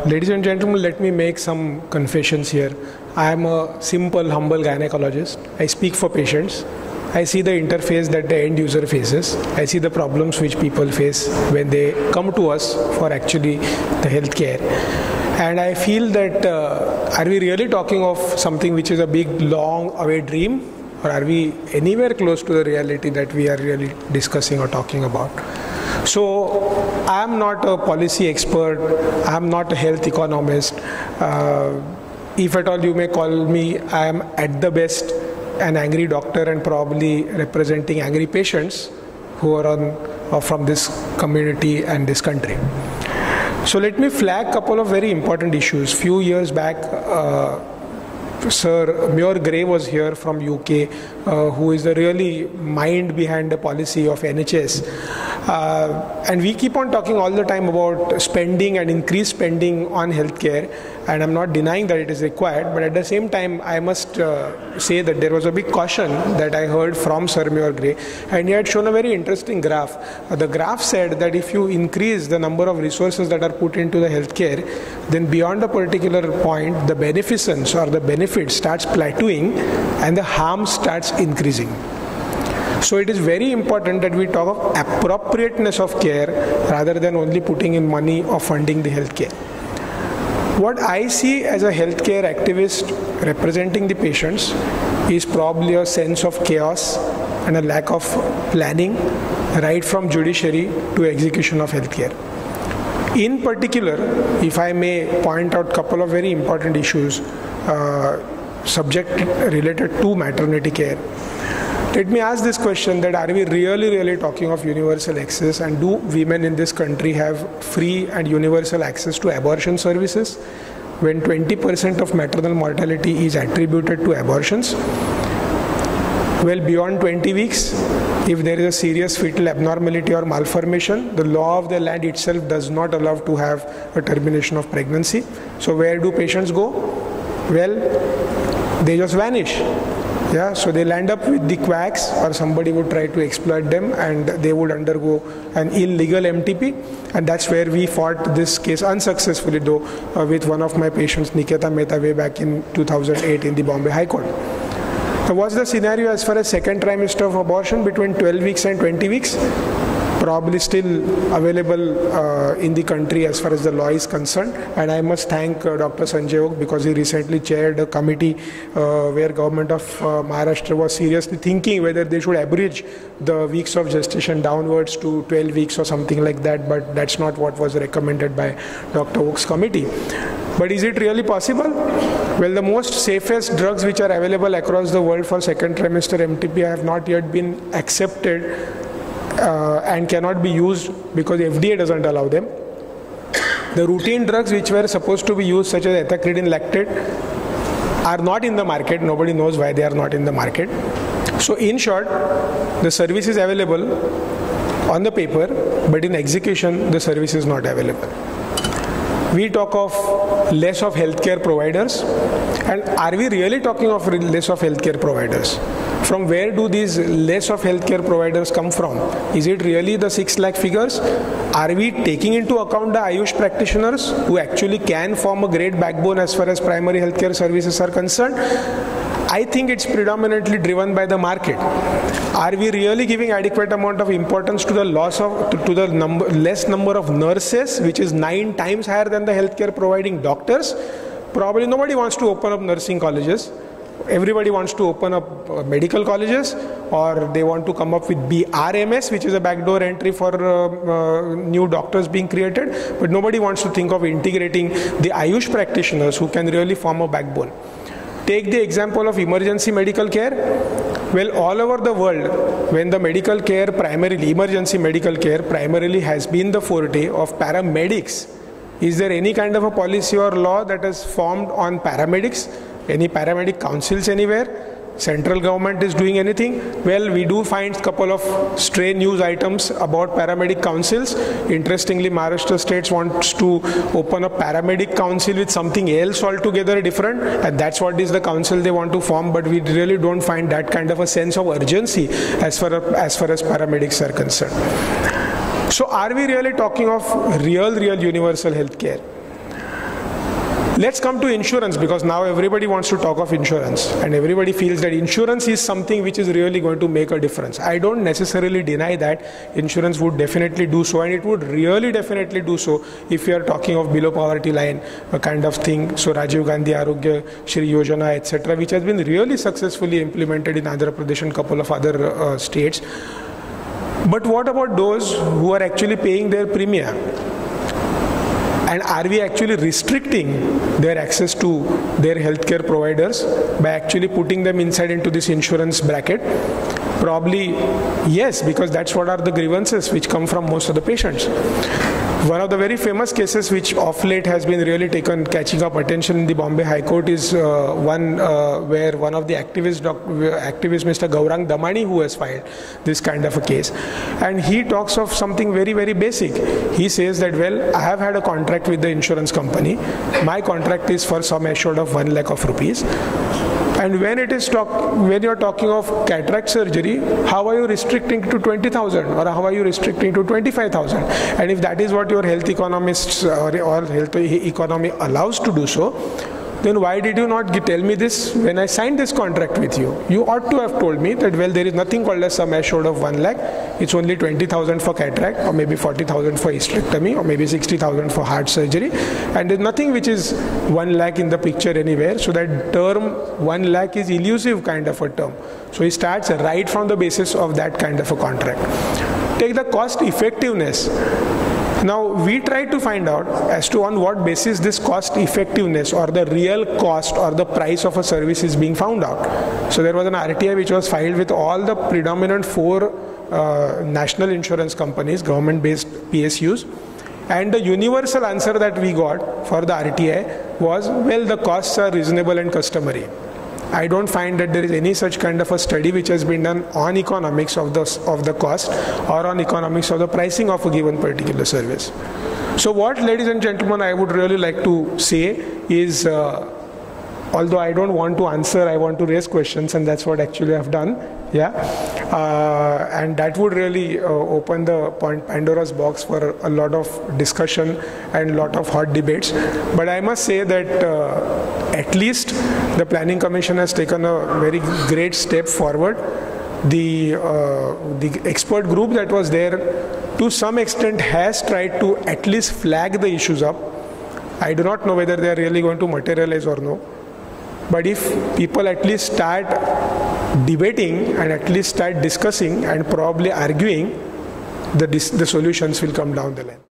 Ladies and gentlemen, let me make some confessions here. I am a simple, humble gynecologist. I speak for patients. I see the interface that the end user faces. I see the problems which people face when they come to us for actually the healthcare. And I feel that are we really talking of something which is a big, long away dream? Or are we anywhere close to the reality that we are really discussing or talking about? So I am not a policy expert, I am not a health economist. If at all you may call me, I am at the best an angry doctor and probably representing angry patients who are from this community and this country. So let me flag a couple of very important issues. Few years back, Sir Muir Gray was here from UK, who is the really mind behind the policy of NHS. And we keep on talking all the time about spending and increased spending on healthcare, and I'm not denying that it is required, but at the same time I must say that there was a big caution that I heard from Sir Muir Gray, and he had shown a very interesting graph. The graph said that if you increase the number of resources that are put into the healthcare, then beyond a particular point the beneficence or the benefit starts plateauing and the harm starts increasing. So it is very important that we talk of appropriateness of care rather than only putting in money or funding the healthcare. What I see as a healthcare activist representing the patients is probably a sense of chaos and a lack of planning right from judiciary to execution of healthcare. In particular, if I may point out a couple of very important issues subject related to maternity care. Let me ask this question, that are we really talking of universal access, and do women in this country have free and universal access to abortion services when 20% of maternal mortality is attributed to abortions? Well, beyond 20 weeks, if there is a serious fetal abnormality or malformation, the law of the land itself does not allow to have a termination of pregnancy. So where do patients go? Well, they just vanish. Yeah, so they'll end up with the quacks, or somebody would try to exploit them and they would undergo an illegal MTP, and that's where we fought this case unsuccessfully though with one of my patients, Nikita Mehta, way back in 2008 in the Bombay High Court. So what's the scenario as far as second trimester of abortion between 12 weeks and 20 weeks? Probably still available in the country as far as the law is concerned, and I must thank Dr. Sanjay Oak, because he recently chaired a committee where government of Maharashtra was seriously thinking whether they should abridge the weeks of gestation downwards to 12 weeks or something like that, but that's not what was recommended by Dr. Oak's committee. But is it really possible? Well, the most safest drugs which are available across the world for second trimester MTP have not yet been accepted and cannot be used because FDA doesn't allow them. The routine drugs which were supposed to be used, such as ethacridine lactate, are not in the market. Nobody knows why they are not in the market. So in short, the service is available on the paper, but in execution the service is not available. We talk of less of healthcare providers, and are we really talking of less of healthcare providers? From where do these less of healthcare providers come from? Is it really the 6 lakh figures? Are we taking into account the Ayush practitioners who actually can form a great backbone as far as primary healthcare services are concerned? I think it's predominantly driven by the market. Are we really giving adequate amount of importance to the loss of less number of nurses, which is 9 times higher than the healthcare providing doctors? Probably nobody wants to open up nursing colleges. Everybody wants to open up medical colleges, or they want to come up with BRMS, which is a backdoor entry for new doctors being created, but nobody wants to think of integrating the Ayush practitioners who can really form a backbone. Take the example of emergency medical care. Well, all over the world, when the medical care primarily, emergency medical care primarily has been the forte of paramedics, is there any kind of a policy or law that has formed on paramedics? Any paramedic councils anywhere? Central government is doing anything? Well, we do find a couple of stray news items about paramedic councils. Interestingly, Maharashtra State wants to open a paramedic council with something else altogether different, and that's what is the council they want to form, but we really don't find that kind of a sense of urgency as far as paramedics are concerned. So are we really talking of real universal health care? Let's come to insurance, because now everybody wants to talk of insurance and everybody feels that insurance is something which is really going to make a difference. I don't necessarily deny that insurance would definitely do so, and it would really definitely do so if you are talking of below poverty line kind of thing. So Rajiv Gandhi Arogya Shri Yojana, etc., which has been really successfully implemented in Andhra Pradesh and couple of other states. But what about those who are actually paying their premium? And are we actually restricting their access to their healthcare providers by actually putting them inside into this insurance bracket? Probably yes, because that's what are the grievances which come from most of the patients. One of the very famous cases which of late has been really catching up attention in the Bombay High Court is one where one of the activists, Mr. Gaurang Damani, who has filed this kind of a case. And he talks of something very, very basic. He says that, well, I have had a contract with the insurance company. My contract is for sum assured of 1 lakh of rupees. And when you're talking of cataract surgery, how are you restricting to 20,000 or how are you restricting to 25,000? And if that is what your health economists or health economy allows to do so, then why did you not tell me this when I signed this contract with you? You ought to have told me that, well, there is nothing called as sum assured of 1 lakh. It's only 20,000 for cataract, or maybe 40,000 for hysterectomy, or maybe 60,000 for heart surgery. And there's nothing which is 1 lakh in the picture anywhere. So that term 1 lakh is elusive kind of a term. So he starts right from the basis of that kind of a contract. Take the cost effectiveness. Now, we try to find out as to on what basis this cost effectiveness or the real cost or the price of a service is being found out. So there was an RTI which was filed with all the predominant 4 national insurance companies, government-based PSUs. And the universal answer that we got for the RTI was, well, the costs are reasonable and customary. I don't find that there is any such kind of a study which has been done on economics of the cost or on economics of the pricing of a given particular service. So what, ladies and gentlemen, I would really like to say is, although I don't want to answer, I want to raise questions, and that's what actually I've done. Yeah, and that would really open the Pandora's box for a lot of discussion and a lot of hot debates. But I must say that at least the Planning Commission has taken a very great step forward. The expert group that was there to some extent has tried to at least flag the issues up. I do not know whether they are really going to materialize or no. But if people at least start debating and at least start discussing and probably arguing, the solutions will come down the line.